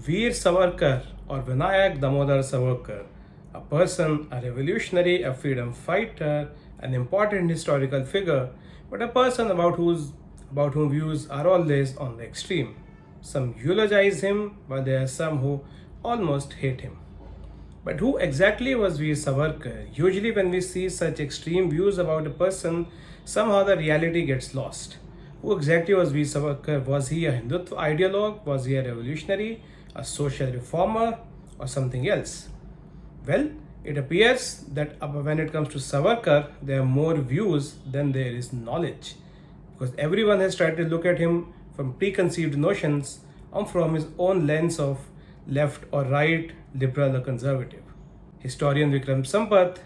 Veer Savarkar or Vinayak Damodar Savarkar, a person, a revolutionary, a freedom fighter, an important historical figure, but a person about whom views are always on the extreme. Some eulogize him, but there are some who almost hate him. But who exactly was Veer Savarkar? Usually, when we see such extreme views about a person, somehow the reality gets lost. Who exactly was Veer Savarkar? Was he a Hindutva ideologue? Was he a revolutionary, a social reformer, or something else? Well, it appears that when it comes to Savarkar, there are more views than there is knowledge. Because everyone has tried to look at him from preconceived notions and from his own lens of left or right, liberal or conservative. Historian Vikram Sampath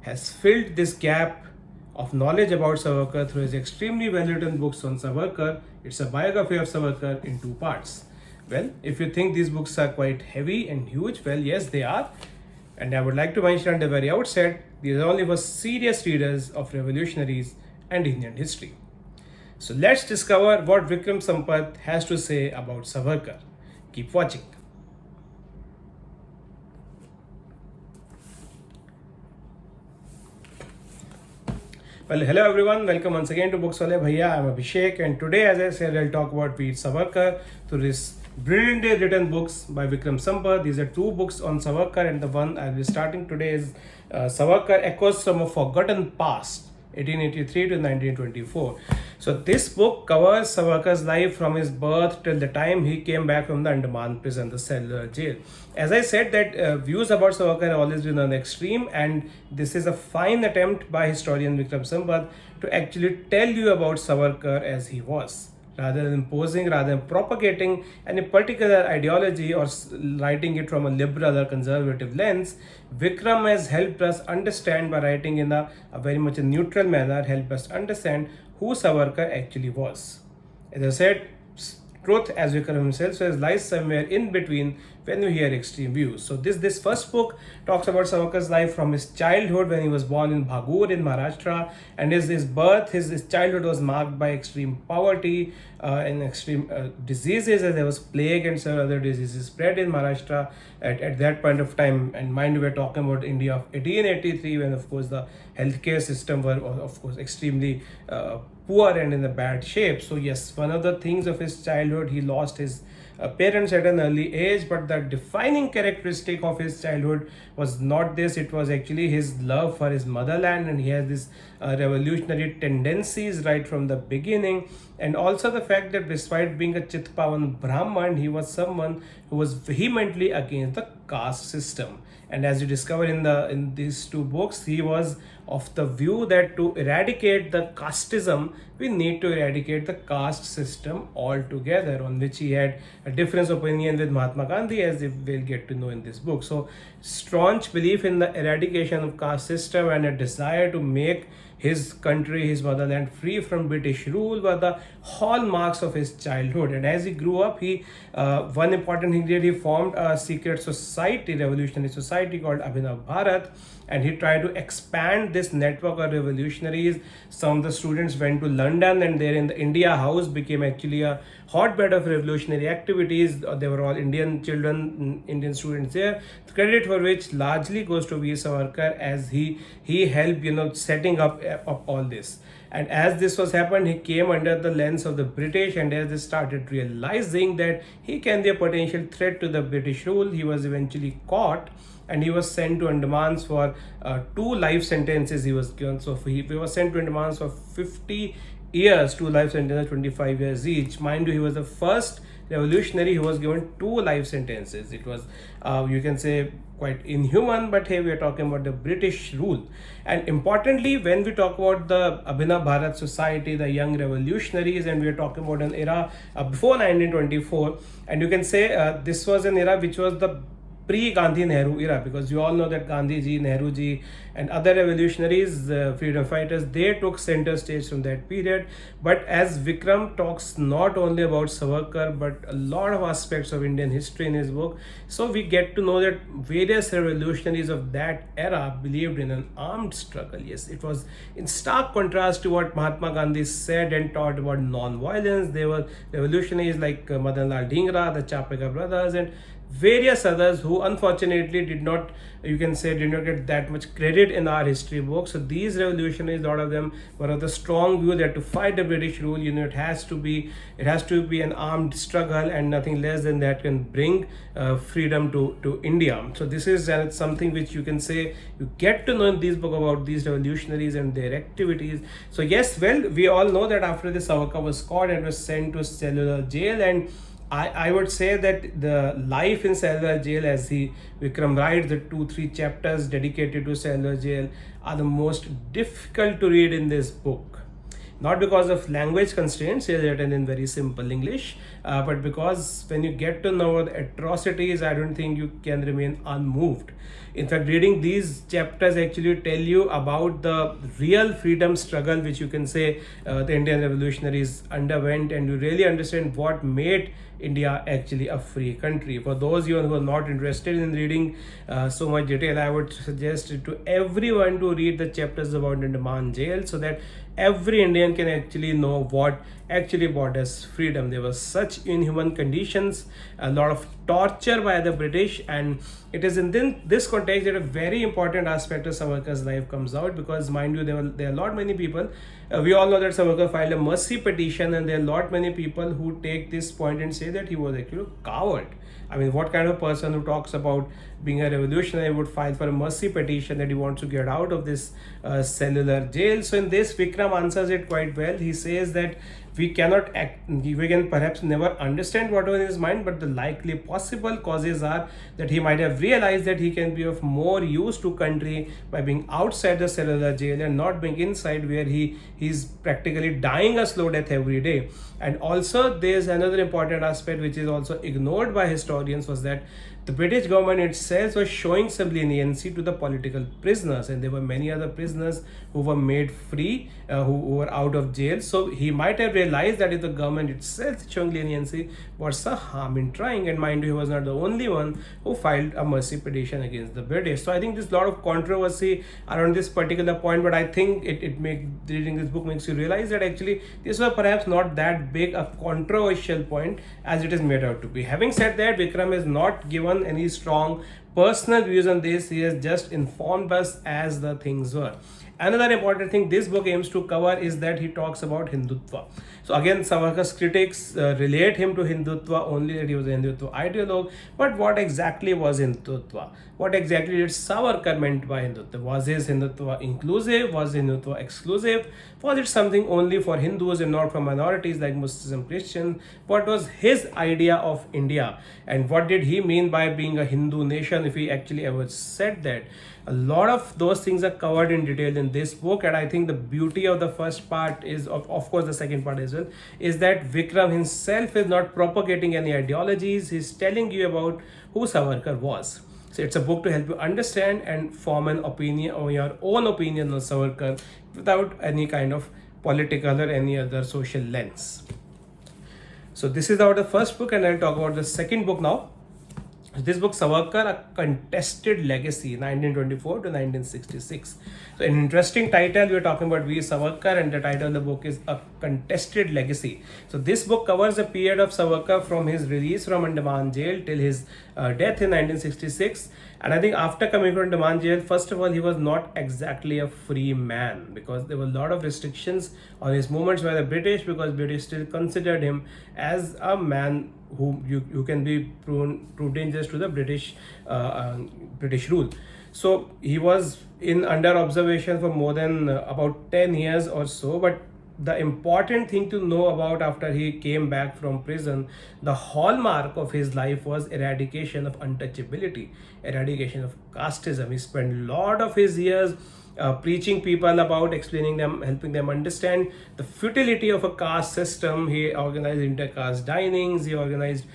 has filled this gap of knowledge about Savarkar through his extremely well written books on Savarkar. It's a biography of Savarkar in two parts. Well, if you think these books are quite heavy and huge, well, yes, they are. And I would like to mention at the very outset, these are only for serious readers of revolutionaries and Indian history. So let's discover what Vikram Sampath has to say about Savarkar. Keep watching. Well, hello everyone. Welcome once again to Books Wale Bhaiya. I'm Abhishek, and today, as I said, I'll talk about Veer Savarkar through this brilliantly written books by Vikram Sampath. These are two books on Savarkar, and the one I'll be starting today is Savarkar Echoes from a Forgotten Past, 1883 to 1924. So this book covers Savarkar's life from his birth till the time he came back from the Andaman prison, the cellular jail. As I said, that views about Savarkar have always been on the extreme, and this is a fine attempt by historian Vikram Sampath to actually tell you about Savarkar as he was, rather than imposing, rather than propagating any particular ideology or writing it from a liberal or conservative lens. Vikram has helped us understand by writing in a very much a neutral manner, helped us understand who Savarkar actually was. As I said, truth, as Vikram himself says, lies somewhere in between when you hear extreme views. So this first book talks about Savarkar's life from his childhood when he was born in Bhagur in Maharashtra, and his birth, his childhood was marked by extreme poverty and extreme diseases, as there was plague and several other diseases spread in Maharashtra at that point of time. And mind you, we're talking about India of 1883, when of course the healthcare system were of course extremely poor and in a bad shape. So yes, one of the things of his childhood, he lost his parents at an early age, but the defining characteristic of his childhood was not this. It was actually his love for his motherland, and he has this revolutionary tendencies right from the beginning, and also the fact that despite being a Chitpavan Brahman, he was someone who was vehemently against the caste system. And as you discover in these two books, he was of the view that to eradicate the casteism, we need to eradicate the caste system altogether, on which he had a different opinion with Mahatma Gandhi, as we'll get to know in this book. So staunch belief in the eradication of caste system and a desire to make his country, his motherland, free from British rule were the hallmarks of his childhood. And as he grew up, he one important thing he did, he formed a secret society, revolutionary society called Abhinav Bharat, and he tried to expand this network of revolutionaries. Some of the students went to London, and there in the India House became actually a hotbed of revolutionary activities. They were all Indian children, Indian students there. The credit for which largely goes to Veer Savarkar, as he helped setting up all this. And as this was happened, he came under the lens of the British, and as they started realizing that he can be a potential threat to the British rule, he was eventually caught and he was sent to Andamans for 2 life sentences he was given. So he was sent to Andamans for 50 years, 2 life sentences, 25 years each. Mind you, he was the first revolutionary who was given 2 life sentences. It was, you can say, quite inhuman, but hey, we are talking about the British rule. And importantly, when we talk about the Abhinav Bharat Society, the young revolutionaries, and we are talking about an era before 1924, and you can say this was an era which was the pre-Gandhi Nehru era, because you all know that Gandhi ji, Nehru ji, and other revolutionaries, freedom fighters, they took center stage from that period. But as Vikram talks not only about Savarkar but a lot of aspects of Indian history in his book, so we get to know that various revolutionaries of that era believed in an armed struggle. Yes, it was in stark contrast to what Mahatma Gandhi said and taught about non-violence. They were revolutionaries like Madan Lal Dhingra, the Chapeka brothers, and various others who unfortunately did not, you can say, did not get that much credit in our history books. So these revolutionaries, a lot of them were of the strong view that to fight the British rule, it has to be an armed struggle, and nothing less than that can bring freedom to India. So this is something which you can say you get to know in this book about these revolutionaries and their activities. So yes, well, we all know that after this, Savarkar was caught and was sent to cellular jail, and I would say that the life in cellular jail, as Vikram writes, the 2-3 chapters dedicated to cellular jail are the most difficult to read in this book. Not because of language constraints, it's written in very simple English, but because when you get to know the atrocities, I don't think you can remain unmoved. In fact, reading these chapters actually tell you about the real freedom struggle which you can say the Indian revolutionaries underwent, and you really understand what made India actually a free country. For those you who are not interested in reading so much detail, I would suggest to everyone to read the chapters about Andaman jail, so that every Indian can actually know what actually brought us freedom. There was such inhuman conditions, a lot of torture by the British, and it is in this context that a very important aspect of Savarkar's life comes out, because mind you, there are a lot many people, we all know that Savarkar filed a mercy petition, and there are a lot many people who take this point and say that he was actually a coward. I mean, what kind of person who talks about being a revolutionary would file for a mercy petition that he wants to get out of this cellular jail? So in this, Vikram answers it quite well. He says that we can perhaps never understand what was in his mind, but the likely possible causes are that he might have realized that he can be of more use to country by being outside the cellular jail and not being inside, where he's practically dying a slow death every day. And also there's another important aspect which is also ignored by historians, was that the British government itself was showing some leniency to the political prisoners, and there were many other prisoners who were made free, who were out of jail. So he might have realized that if the government itself is showing leniency, what's the harm in trying? And mind you, he was not the only one who filed a mercy petition against the British. So I think there's a lot of controversy around this particular point, but I think reading this book makes you realize that actually this was perhaps not that big a controversial point as it is made out to be. Having said that, Vikram has not given any strong personal views on this. He has just informed us as the things were. Another important thing this book aims to cover is that he talks about Hindutva. So again, Savarkar's critics relate him to Hindutva only, that he was a Hindutva ideologue. But what exactly was Hindutva? What exactly did Savarkar meant by Hindutva? Was his Hindutva inclusive? Was Hindutva exclusive? Was it something only for Hindus and not for minorities like Muslims and Christians? What was his idea of India? And what did he mean by being a Hindu nation, if he actually ever said that? A lot of those things are covered in detail in this book, and I think the beauty of the first part is, of course the second part as well, is that Vikram himself is not propagating any ideologies. He's telling you about who Savarkar was. So it's a book to help you understand and form an opinion, or your own opinion on Savarkar, without any kind of political or any other social lens. So this is about the first book, and I'll talk about the second book now. This book, Savarkar, A Contested Legacy, 1924 to 1966. So an interesting title. We're talking about V. Savarkar, and the title of the book is A Contested Legacy. So this book covers the period of Savarkar from his release from Andaman jail till his death in 1966. And I think after coming from Andaman jail, first of all, he was not exactly a free man, because there were a lot of restrictions on his movements by the British, because British still considered him as a man who you can be too dangerous to the British rule. So he was under observation for more than about 10 years or so. But the important thing to know about after he came back from prison, the hallmark of his life was eradication of untouchability, eradication of casteism. He spent a lot of his years preaching people about, explaining them, helping them understand the futility of a caste system. He organized intercaste dinings, he organized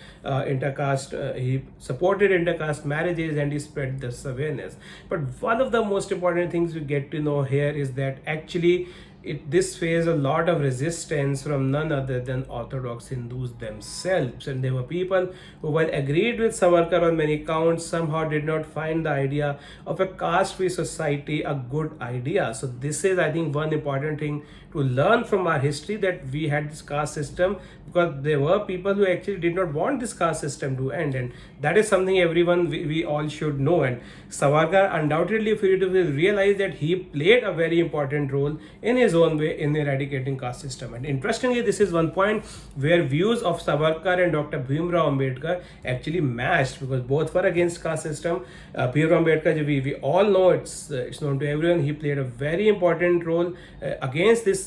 he supported intercaste marriages, and he spread this awareness. But one of the most important things we get to know here is that actually this faced a lot of resistance from none other than Orthodox Hindus themselves. And there were people who, while agreed with Savarkar on many counts, somehow did not find the idea of a caste-free society a good idea. So this is, I think, one important thing to learn from our history, that we had this caste system because there were people who actually did not want this caste system to end, and that is something everyone, we all should know. And Savarkar undoubtedly, if you realize that he played a very important role in his own way in eradicating caste system. And interestingly, this is one point where views of Savarkar and Dr. Bhimrao Ambedkar actually matched, because both were against caste system. Bhimrao Ambedkar, we all know, it's known to everyone, he played a very important role against this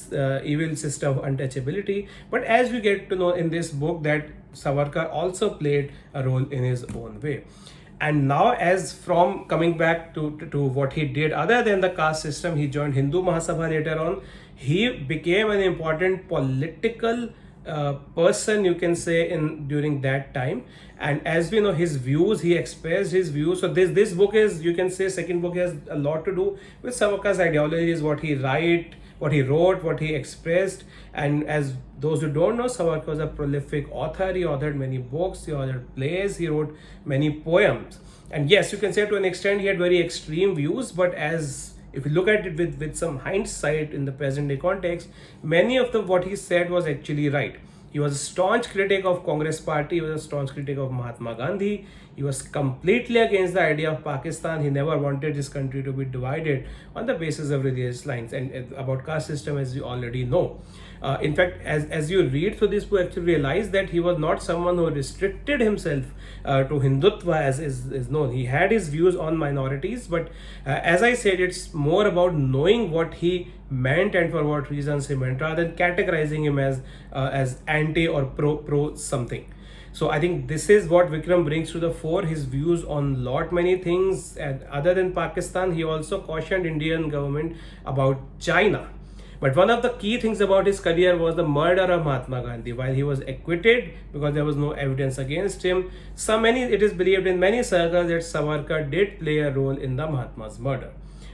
evil system of untouchability. But as we get to know in this book, that Savarkar also played a role in his own way. And now, as from coming back to what he did other than the caste system, he joined Hindu Mahasabha later on. He became an important political person, you can say, during that time. And as we know, his views, he expressed his views. So this book is, you can say, second book has a lot to do with Savarkar's ideologies, what he wrote, what he expressed. And as those who don't know, Savarkar was a prolific author. He authored many books, he authored plays, he wrote many poems. And yes, you can say to an extent he had very extreme views, but if you look at it with some hindsight in the present day context, many of what he said was actually right. He was a staunch critic of Congress party, he was a staunch critic of Mahatma Gandhi. He was completely against the idea of Pakistan. He never wanted his country to be divided on the basis of religious lines. And about caste system, as you already know. In fact, as you read through this book, you actually realize that he was not someone who restricted himself to Hindutva, as is known. He had his views on minorities, but as I said, it's more about knowing what he meant and for what reasons he meant, rather than categorizing him as anti or pro something. So I think this is what Vikram brings to the fore, his views on many things. And other than Pakistan, he also cautioned Indian government about China. But one of the key things about his career was the murder of Mahatma Gandhi. While he was acquitted because there was no evidence against him, it is believed in many circles that Savarkar did play a role in the Mahatma's murder.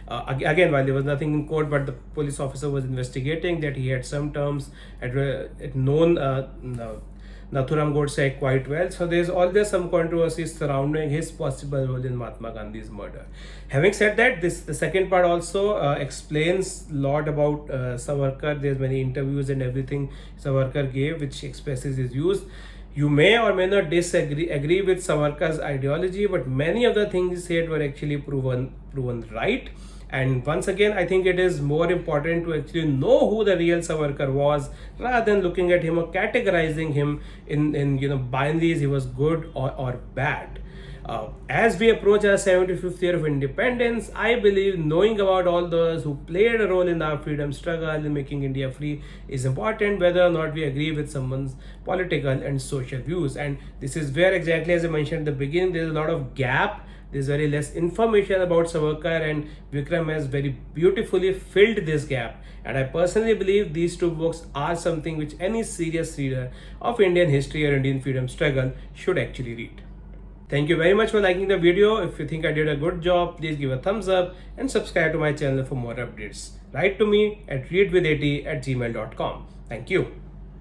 Again, while there was nothing in court, but the police officer was investigating that he had some terms, had known Nathuram Godse quite well. So there is always some controversy surrounding his possible role in Mahatma Gandhi's murder. Having said that, the second part also explains a lot about Savarkar. There's many interviews and everything Savarkar gave, which expresses his views. You may or may not agree with Savarkar's ideology, but many of the things he said were actually proven right. And once again, I think it is more important to actually know who the real Savarkar was, rather than looking at him or categorizing him in binaries, he was good or bad. As we approach our 75th year of independence, I believe knowing about all those who played a role in our freedom struggle in making India free is important, whether or not we agree with someone's political and social views. And this is where, exactly as I mentioned at the beginning, there's a lot of gap. There's very less information about Savarkar, and Vikram has very beautifully filled this gap. And I personally believe these two books are something which any serious reader of Indian history or Indian freedom struggle should actually read. Thank you very much for liking the video. If you think I did a good job, please give a thumbs up and subscribe to my channel for more updates. Write to me at readwith80@gmail.com. Thank you.